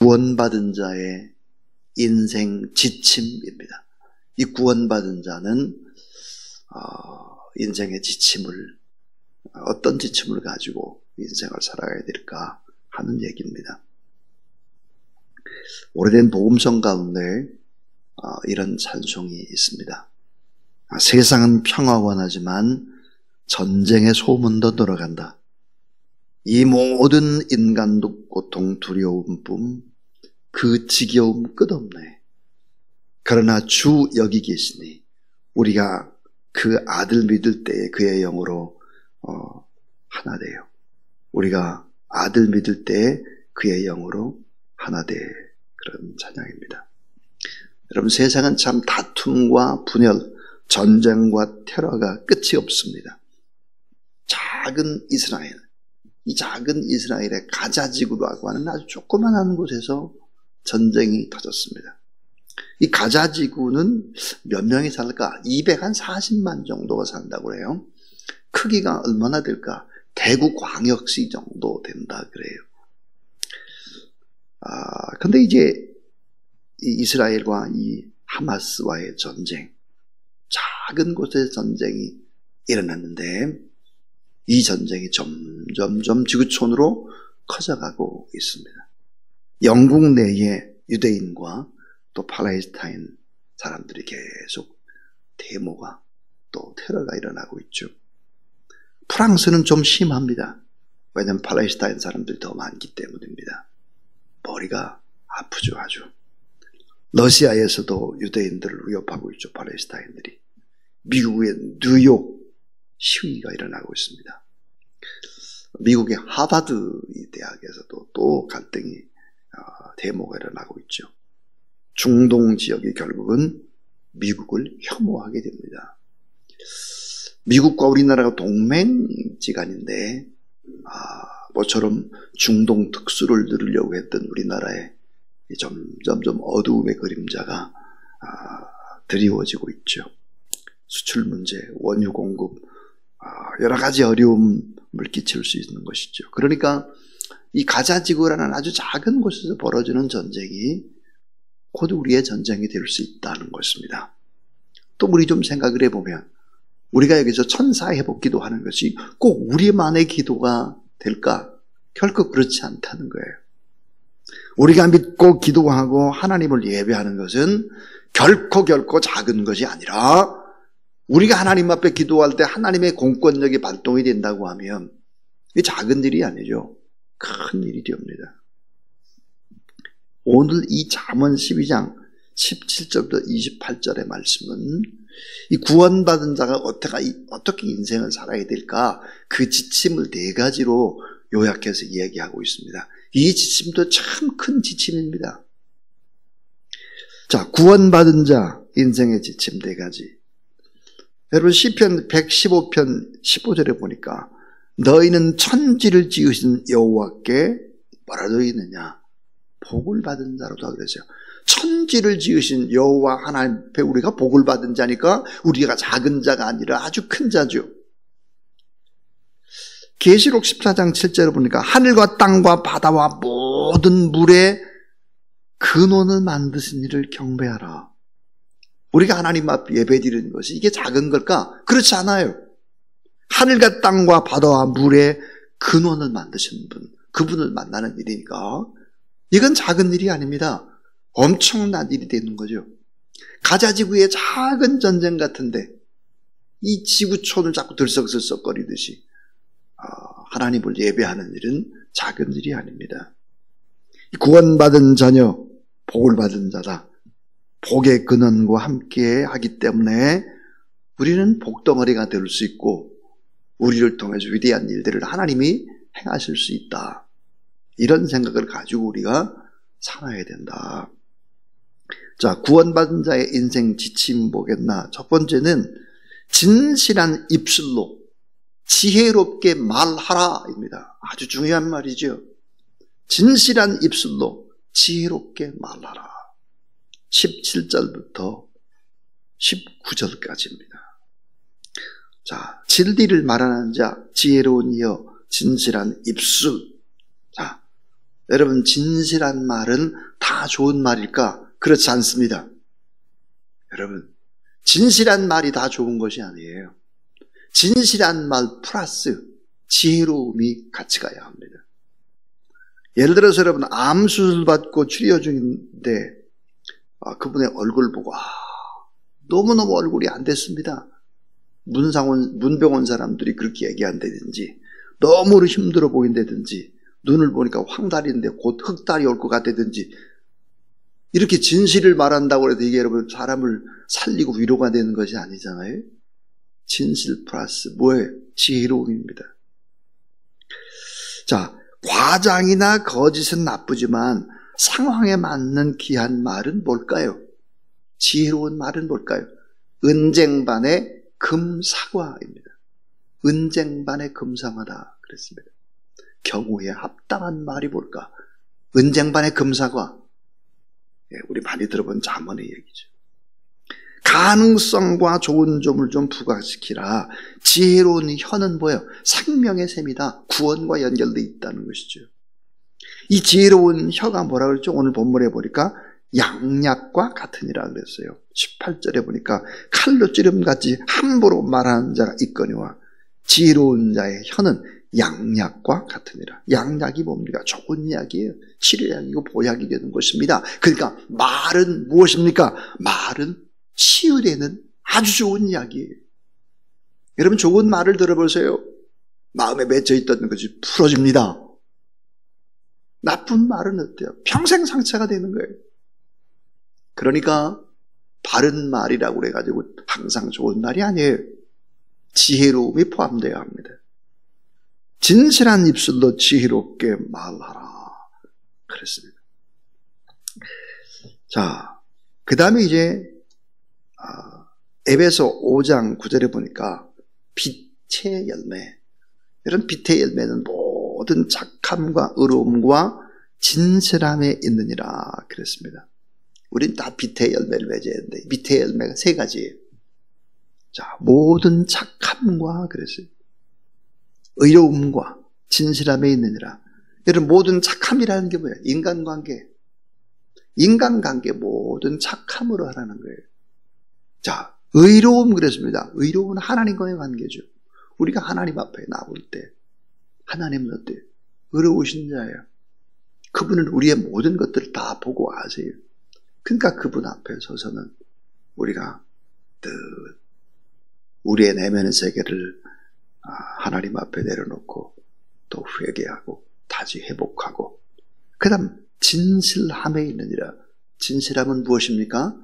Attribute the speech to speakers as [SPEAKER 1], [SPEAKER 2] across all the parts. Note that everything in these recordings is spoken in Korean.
[SPEAKER 1] 구원받은 자의 인생 지침입니다. 이 구원받은 자는 인생의 지침을, 어떤 지침을 가지고 인생을 살아가야 될까 하는 얘기입니다. 오래된 복음성 가운데 이런 찬송이 있습니다. 세상은 평화원하지만 전쟁의 소문도 돌아간다. 이 모든 인간도 고통, 두려움뿐 그 지겨움 끝없네. 그러나 주 여기 계시니 우리가 그 아들 믿을 때에 그의 영으로 하나 돼요. 우리가 아들 믿을 때에 그의 영으로 하나 돼. 그런 찬양입니다. 여러분, 세상은 참 다툼과 분열, 전쟁과 테러가 끝이 없습니다. 작은 이스라엘, 이 작은 이스라엘의 가자지구라고 하는 아주 조그만한 곳에서 전쟁이 터졌습니다. 이 가자지구는 몇 명이 살까? 240만 정도가 산다고 해요. 크기가 얼마나 될까? 대구 광역시 정도 된다 그래요. 근데 이제 이 이스라엘과 이 하마스와의 전쟁, 작은 곳의 전쟁이 일어났는데 이 전쟁이 점점 지구촌으로 커져가고 있습니다. 영국 내에 유대인과 또 팔레스타인 사람들이 계속 데모가 또 테러가 일어나고 있죠. 프랑스는 좀 심합니다. 왜냐하면 팔레스타인 사람들이 더 많기 때문입니다. 머리가 아프죠, 아주. 러시아에서도 유대인들을 위협하고 있죠, 팔레스타인들이. 미국의 뉴욕 시위가 일어나고 있습니다. 미국의 하버드 대학에서도 또 갈등이, 데모가 일어나고 있죠. 중동 지역이 결국은 미국을 혐오하게 됩니다. 미국과 우리나라가 동맹지간인데, 모처럼 중동 특수를 누리려고 했던 우리나라에 점점 어두움의 그림자가 드리워지고 있죠. 수출 문제, 원유 공급, 여러 가지 어려움을 끼칠 수 있는 것이죠. 그러니까 이 가자지구라는 아주 작은 곳에서 벌어지는 전쟁이 곧 우리의 전쟁이 될 수 있다는 것입니다. 또 우리 좀 생각을 해보면 우리가 여기서 천사 회복 기도하는 것이 꼭 우리만의 기도가 될까? 결코 그렇지 않다는 거예요. 우리가 믿고 기도하고 하나님을 예배하는 것은 결코 작은 것이 아니라 우리가 하나님 앞에 기도할 때 하나님의 공권력이 발동이 된다고 하면 이게 작은 일이 아니죠. 큰 일이 됩니다. 오늘 이 잠언 12장 17절부터 28절의 말씀은 이 구원받은 자가 어떻게 인생을 살아야 될까? 그 지침을 4가지로 요약해서 이야기하고 있습니다. 이 지침도 참 큰 지침입니다. 자, 구원받은 자 인생의 지침 4가지. 여러분, 시편 115편 15절에 보니까 너희는 천지를 지으신 여호와께 뭐라 되어 있느냐? 복을 받은 자로다 그랬어요. 천지를 지으신 여호와 하나님 앞에 우리가 복을 받은 자니까 우리가 작은 자가 아니라 아주 큰 자죠. 계시록 14장 7절을 보니까 하늘과 땅과 바다와 모든 물의 근원을 만드신 이를 경배하라. 우리가 하나님 앞 예배드리는 것이 이게 작은 걸까? 그렇지 않아요. 하늘과 땅과 바다와 물의 근원을 만드신 분, 그분을 만나는 일이니까 이건 작은 일이 아닙니다. 엄청난 일이 되는 거죠. 가자지구의 작은 전쟁 같은데 이 지구촌을 자꾸 들썩들썩거리듯이 하나님을 예배하는 일은 작은 일이 아닙니다. 구원받은 자녀, 복을 받은 자다. 복의 근원과 함께 하기 때문에 우리는 복덩어리가 될 수 있고 우리를 통해서 위대한 일들을 하나님이 행하실 수 있다. 이런 생각을 가지고 우리가 살아야 된다. 자, 구원받은 자의 인생 지침 보겠나? 첫 번째는 진실한 입술로 지혜롭게 말하라입니다. 아주 중요한 말이죠. 진실한 입술로 지혜롭게 말하라. 17절부터 19절까지입니다. 자, 진리를 말하는 자, 지혜로운 이여, 진실한 입술. 자, 여러분, 진실한 말은 다 좋은 말일까? 그렇지 않습니다. 여러분, 진실한 말이 다 좋은 것이 아니에요. 진실한 말 플러스 지혜로움이 같이 가야 합니다. 예를 들어서 여러분, 암 수술 받고 치료 중인데 그분의 얼굴 보고 너무너무 얼굴이 안 됐습니다. 문병원 사람들이 그렇게 얘기한다든지, 너무 힘들어 보인다든지, 눈을 보니까 황달인데 곧 흑달이 올 것 같다든지, 이렇게 진실을 말한다고 해서 이게 여러분 사람을 살리고 위로가 되는 것이 아니잖아요. 진실 플러스 뭐예요? 지혜로움입니다. 자, 과장이나 거짓은 나쁘지만 상황에 맞는 귀한 말은 뭘까요? 지혜로운 말은 뭘까요? 은쟁반의 금사과입니다. 은쟁반의 금사과다 그랬습니다. 경우에 합당한 말이 뭘까? 은쟁반의 금사과. 우리 많이 들어본 잠언의 얘기죠. 가능성과 좋은 점을 좀 부각시키라. 지혜로운 혀는 뭐예요? 생명의 셈이다. 구원과 연결되어 있다는 것이죠. 이 지혜로운 혀가 뭐라 그랬죠? 오늘 본문에 보니까 양약과 같으니라 그랬어요. 18절에 보니까 칼로 찌름같이 함부로 말하는 자가 있거니와 지혜로운 자의 혀는 양약과 같으니라. 양약이 뭡니까? 좋은 약이에요. 치료약이고 보약이 되는 것입니다. 그러니까 말은 무엇입니까? 말은 치유되는 아주 좋은 약이에요. 여러분, 좋은 말을 들어보세요. 마음에 맺혀있던 것이 풀어집니다. 나쁜 말은 어때요? 평생 상처가 되는 거예요. 그러니까 바른 말이라고 해가지고 항상 좋은 말이 아니에요. 지혜로움이 포함되어야 합니다. 진실한 입술로 지혜롭게 말하라 그랬습니다. 자, 그 다음에 이제 에베소 5장 9절에 보니까 빛의 열매, 이런 빛의 열매는 모든 착함과 의로움과 진실함에 있느니라 그랬습니다. 우린 다 빛의 열매를 맺어야 되는데 빛의 열매가 세 가지예요. 자, 모든 착함과 그랬어요. 의로움과 진실함에 있느니라. 여러분, 모든 착함이라는 게 뭐예요? 인간관계. 인간관계 모든 착함으로 하라는 거예요. 자, 의로움 그랬습니다. 의로움은 하나님과의 관계죠. 우리가 하나님 앞에 나올 때 하나님은 어때요? 의로우신 자예요. 그분은 우리의 모든 것들을 다 보고 아세요. 그러니까 그분 앞에 서서는 우리가 늘 우리의 내면의 세계를 하나님 앞에 내려놓고 또 회개하고 다시 회복하고, 그 다음 진실함에 있느니라. 진실함은 무엇입니까?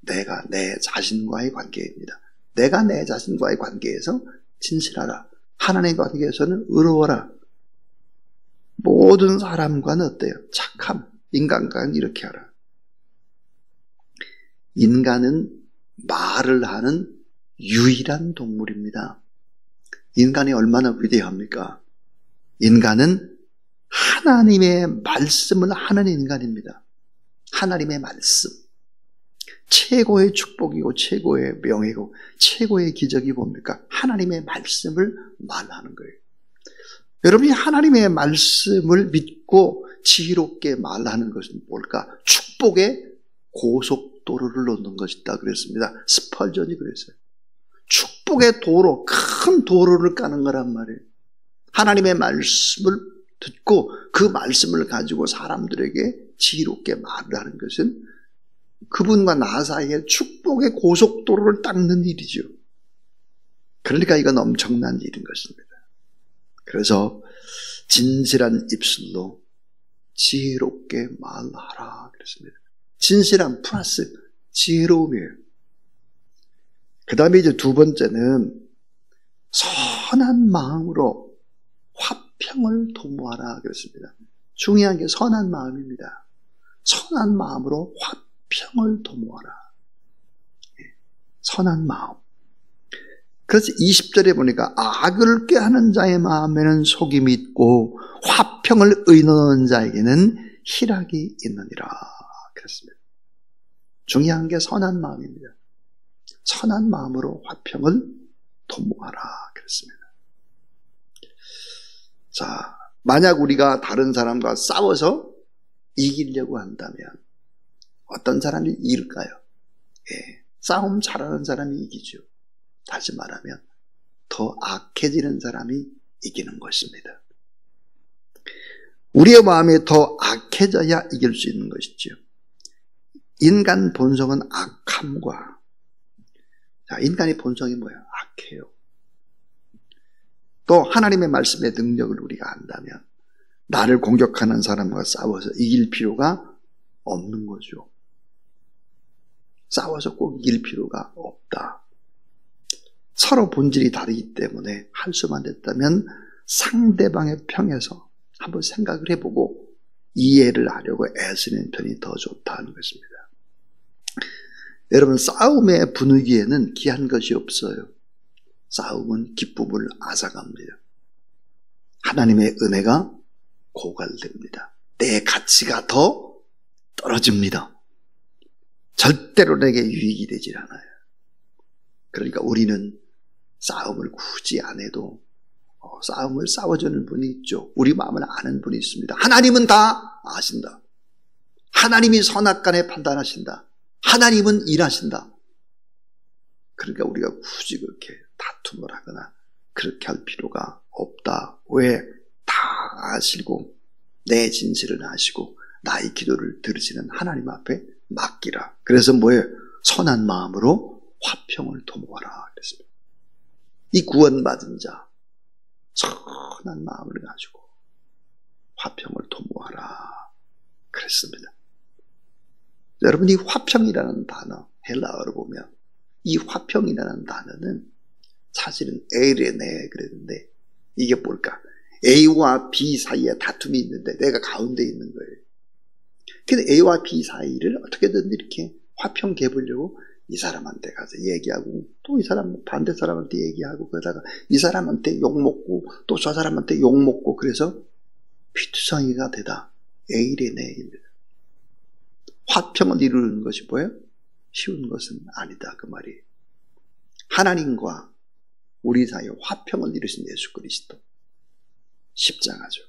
[SPEAKER 1] 내가 내 자신과의 관계입니다. 내가 내 자신과의 관계에서 진실하라. 하나님의 관계에서는 의로워라. 모든 사람과는 어때요? 착함. 인간과는 이렇게 하라. 인간은 말을 하는 유일한 동물입니다. 인간이 얼마나 위대합니까? 인간은 하나님의 말씀을 하는 인간입니다. 하나님의 말씀. 최고의 축복이고 최고의 명예고 최고의 기적이 뭡니까? 하나님의 말씀을 말하는 거예요. 여러분이 하나님의 말씀을 믿고 지혜롭게 말하는 것은 뭘까? 축복의 고속도로를 놓는 것이다 그랬습니다. 스펄전이 그랬어요. 축복의 도로, 큰 도로를 까는 거란 말이에요. 하나님의 말씀을 듣고 그 말씀을 가지고 사람들에게 지혜롭게 말을 하는 것은 그분과 나 사이에 축복의 고속도로를 닦는 일이죠. 그러니까 이건 엄청난 일인 것입니다. 그래서 진실한 입술로 지혜롭게 말하라 그랬습니다. 진실한 플러스 지혜로움이에요. 그 다음에 이제 두 번째는 선한 마음으로 화평을 도모하라 그랬습니다. 중요한 게 선한 마음입니다. 선한 마음으로 화평을 도모하라. 선한 마음. 그래서 20절에 보니까 악을 꾀하는 자의 마음에는 속임이 있고 화평을 의논하는 자에게는 희락이 있느니라 그랬습니다. 중요한 게 선한 마음입니다. 선한 마음으로 화평을 도모하라 그랬습니다. 자, 만약 우리가 다른 사람과 싸워서 이기려고 한다면 어떤 사람이 이길까요? 예, 싸움 잘하는 사람이 이기죠. 다시 말하면 더 악해지는 사람이 이기는 것입니다. 우리의 마음이 더 악해져야 이길 수 있는 것이죠. 인간 본성은 악함과, 자, 인간의 본성이 뭐예요? 악해요. 또 하나님의 말씀의 능력을 우리가 안다면 나를 공격하는 사람과 싸워서 이길 필요가 없는 거죠. 싸워서 꼭 이길 필요가 없다. 서로 본질이 다르기 때문에 할 수만 됐다면 상대방의 평에서 한번 생각을 해보고 이해를 하려고 애쓰는 편이 더 좋다는 것입니다. 여러분, 싸움의 분위기에는 귀한 것이 없어요. 싸움은 기쁨을 앗아갑니다. 하나님의 은혜가 고갈됩니다. 내 가치가 더 떨어집니다. 절대로 내게 유익이 되질 않아요. 그러니까 우리는 싸움을 굳이 안 해도 싸움을 싸워주는 분이 있죠. 우리 마음을 아는 분이 있습니다. 하나님은 다 아신다. 하나님이 선악간에 판단하신다. 하나님은 일하신다. 그러니까 우리가 굳이 그렇게 다툼을 하거나 그렇게 할 필요가 없다. 왜? 다 아시고 내 진실을 아시고 나의 기도를 들으시는 하나님 앞에 맡기라. 그래서 뭐예요? 선한 마음으로 화평을 도모하라 그랬습니다. 이 구원받은 자 선한 마음을 가지고 화평을 도모하라 그랬습니다. 여러분, 이 화평이라는 단어, 헬라어로 보면 이 화평이라는 단어는 사실은 에이레네 그랬는데 이게 뭘까? A와 B 사이에 다툼이 있는데 내가 가운데 있는 거예요. 근데 A와 B 사이를 어떻게든 이렇게 화평케 해보려고 이 사람한테 가서 얘기하고 또 이 사람 반대 사람한테 얘기하고 그러다가 이 사람한테 욕먹고 또 저 사람한테 욕먹고 그래서 피투성이가 되다. 에이레네입니다. 화평을 이루는 것이 뭐예요? 쉬운 것은 아니다 그 말이에요. 하나님과 우리 사이에 화평을 이루신 예수 그리스도 십자가죠.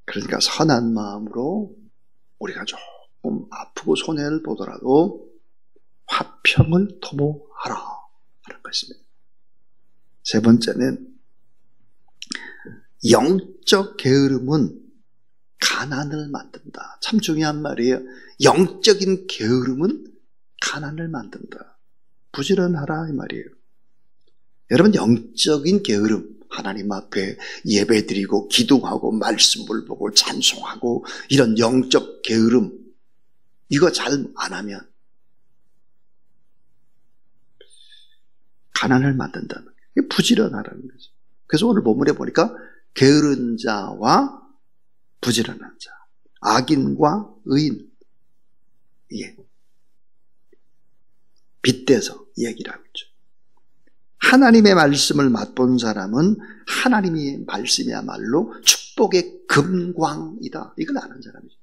[SPEAKER 1] 그러니까 선한 마음으로 우리가 조금 아프고 손해를 보더라도 화평을 도모하라 하는 것입니다. 세 번째는 영적 게으름은 가난을 만든다. 참 중요한 말이에요. 영적인 게으름은 가난을 만든다. 부지런하라 이 말이에요. 여러분, 영적인 게으름, 하나님 앞에 예배드리고 기도하고 말씀을 보고 찬송하고 이런 영적 게으름, 이거 잘 안 하면 가난을 만든다는 거예요. 부지런하라는 거죠. 그래서 오늘 본문에 보니까 게으른 자와 부지런한 자, 악인과 의인, 예, 빗대서 얘기를 하고 있죠. 하나님의 말씀을 맛본 사람은 하나님의 말씀이야말로 축복의 금광이다. 이걸 아는 사람이죠.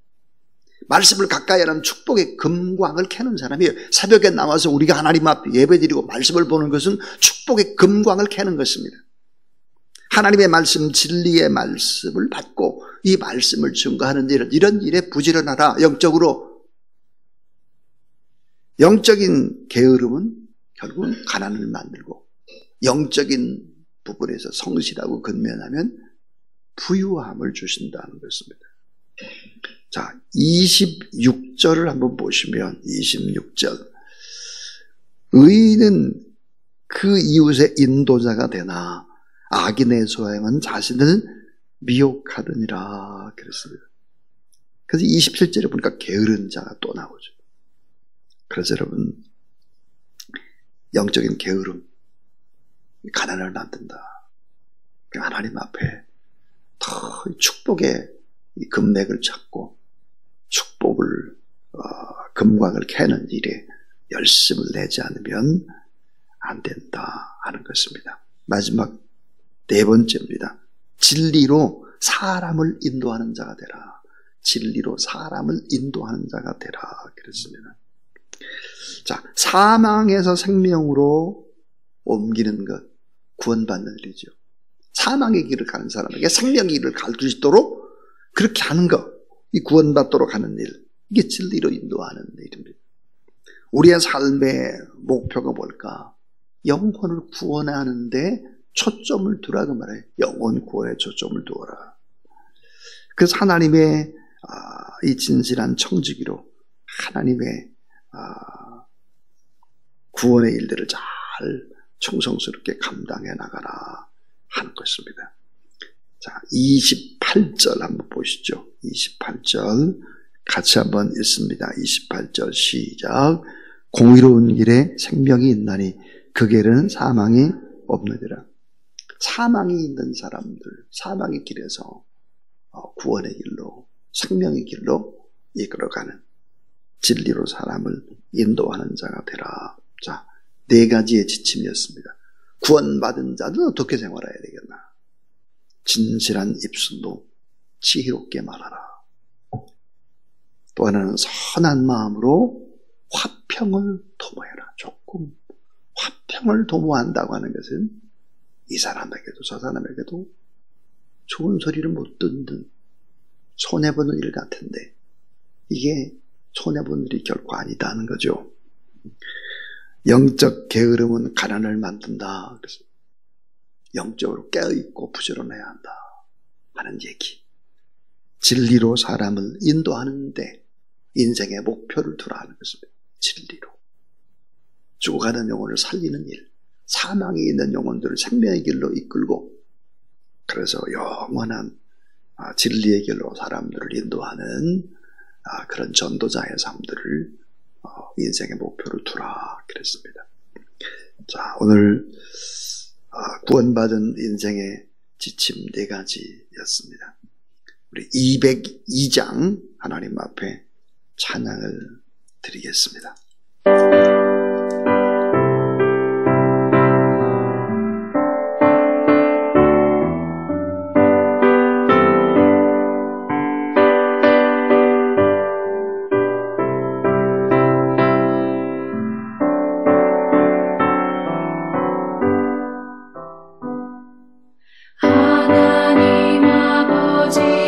[SPEAKER 1] 말씀을 가까이 하는 축복의 금광을 캐는 사람이에요. 새벽에 나와서 우리가 하나님 앞에 예배드리고 말씀을 보는 것은 축복의 금광을 캐는 것입니다. 하나님의 말씀, 진리의 말씀을 받고 이 말씀을 증거하는 이런 일에 부지런하라. 영적으로. 영적인 게으름은 결국은 가난을 만들고 영적인 부분에서 성실하고 근면하면 부유함을 주신다는 것입니다. 자, 26절을 한번 보시면 26절. 의인은 그 이웃의 인도자가 되나 악인의 소행은 자신을 미혹하느니라 그랬습니다. 그래서 27절에 보니까 게으른 자가 또 나오죠. 그래서 여러분, 영적인 게으름, 가난을 만든다. 하나님 앞에 더 축복의 금맥을 찾고 축복을 금광을 캐는 일에 열심을 내지 않으면 안 된다 하는 것입니다. 마지막 네 번째입니다. 진리로 사람을 인도하는 자가 되라. 진리로 사람을 인도하는 자가 되라 그랬습니다. 자, 사망에서 생명으로 옮기는 것, 구원받는 일이죠. 사망의 길을 가는 사람에게 생명의 길을 가르칠 수 있도록 그렇게 하는 것, 이 구원받도록 하는 일, 이게 진리로 인도하는 일입니다. 우리의 삶의 목표가 뭘까? 영혼을 구원하는데 초점을 두라고 말해요. 영혼 구원에 초점을 두어라. 그래서 하나님의 이 진실한 청지기로 하나님의 구원의 일들을 잘 충성스럽게 감당해 나가라 하는 것입니다. 자, 28절 한번 보시죠. 28절 같이 한번 읽습니다. 28절 시작. 공의로운 길에 생명이 있나니 그 길은 사망이 없느니라. 사망이 있는 사람들, 사망의 길에서 구원의 길로, 생명의 길로 이끌어가는 진리로 사람을 인도하는 자가 되라. 자, 4가지의 지침이었습니다. 구원받은 자는 어떻게 생활해야 되겠나? 진실한 입술로 지혜롭게 말하라. 또 하나는 선한 마음으로 화평을 도모해라. 조금 화평을 도모한다고 하는 것은 이 사람에게도 저 사람에게도 좋은 소리를 못 듣는 손해보는 일 같은데 이게 손해보는 일이 결코 아니다는 거죠. 영적 게으름은 가난을 만든다. 그래서 영적으로 깨어있고 부지런해야 한다 하는 얘기. 진리로 사람을 인도하는데 인생의 목표를 두라 하는 것입니다. 진리로. 죽어가는 영혼을 살리는 일, 사망에 있는 영혼들을 생명의 길로 이끌고 그래서 영원한 진리의 길로 사람들을 인도하는 그런 전도자의 삶들을 인생의 목표로 두라 그랬습니다. 자, 오늘 구원받은 인생의 지침 4가지였습니다. 우리 202장 하나님 앞에 찬양을 드리겠습니다.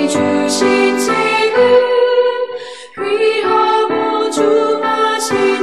[SPEAKER 2] 주신 책은 귀하고 주마신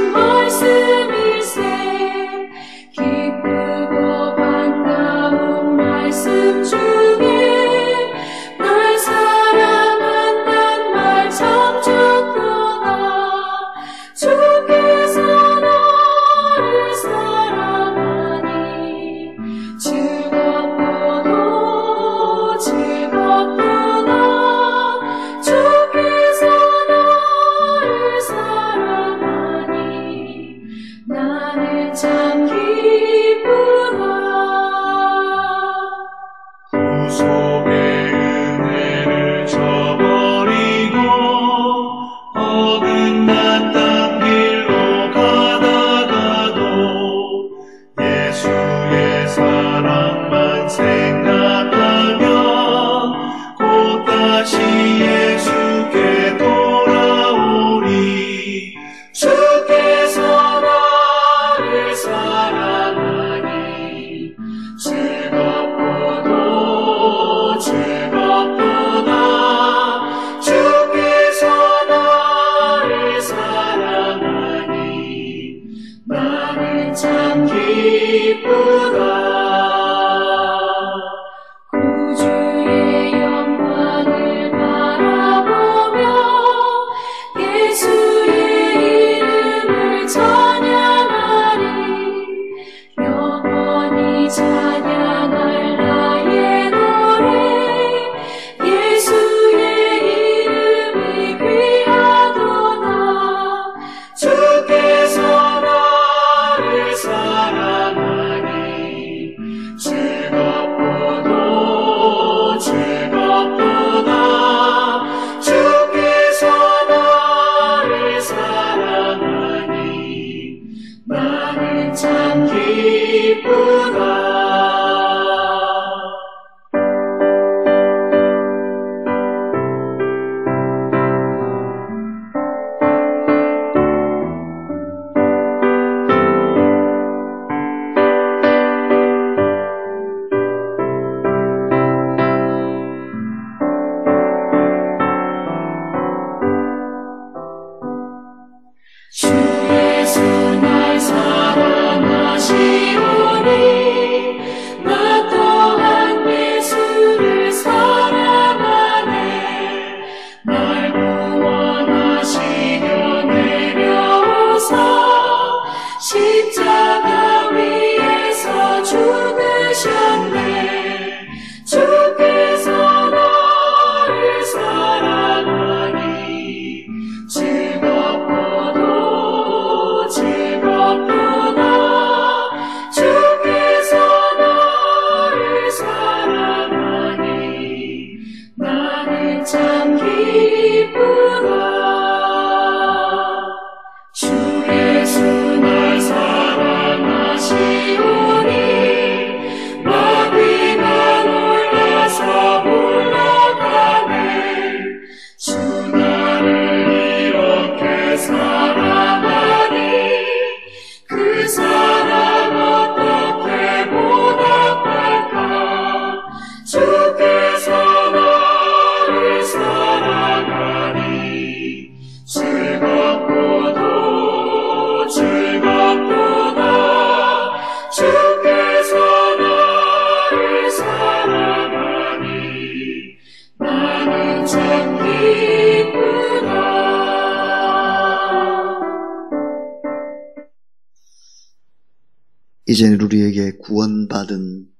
[SPEAKER 1] 이제는 우리에게 구원받은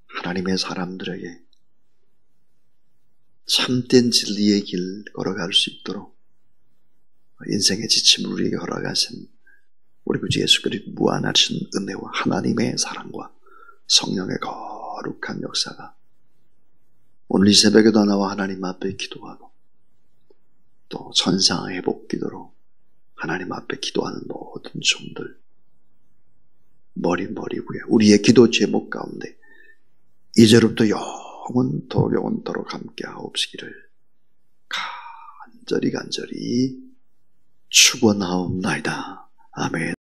[SPEAKER 1] 하나님의 사람들에게 참된 진리의 길 걸어갈 수 있도록 인생의 지침을 우리에게 허락하신 우리 구주 예수 그리스도 무한하신 은혜와 하나님의 사랑과 성령의 거룩한 역사가 오늘 이 새벽에도 나와 하나님 앞에 기도하고 또 전상 회복 기도로 하나님 앞에 기도하는 모든 종들 머리 위에 우리의 기도 제목 가운데 이제로부터 영원토록 함께 하옵시기를 간절히 축원하옵나이다. 아멘.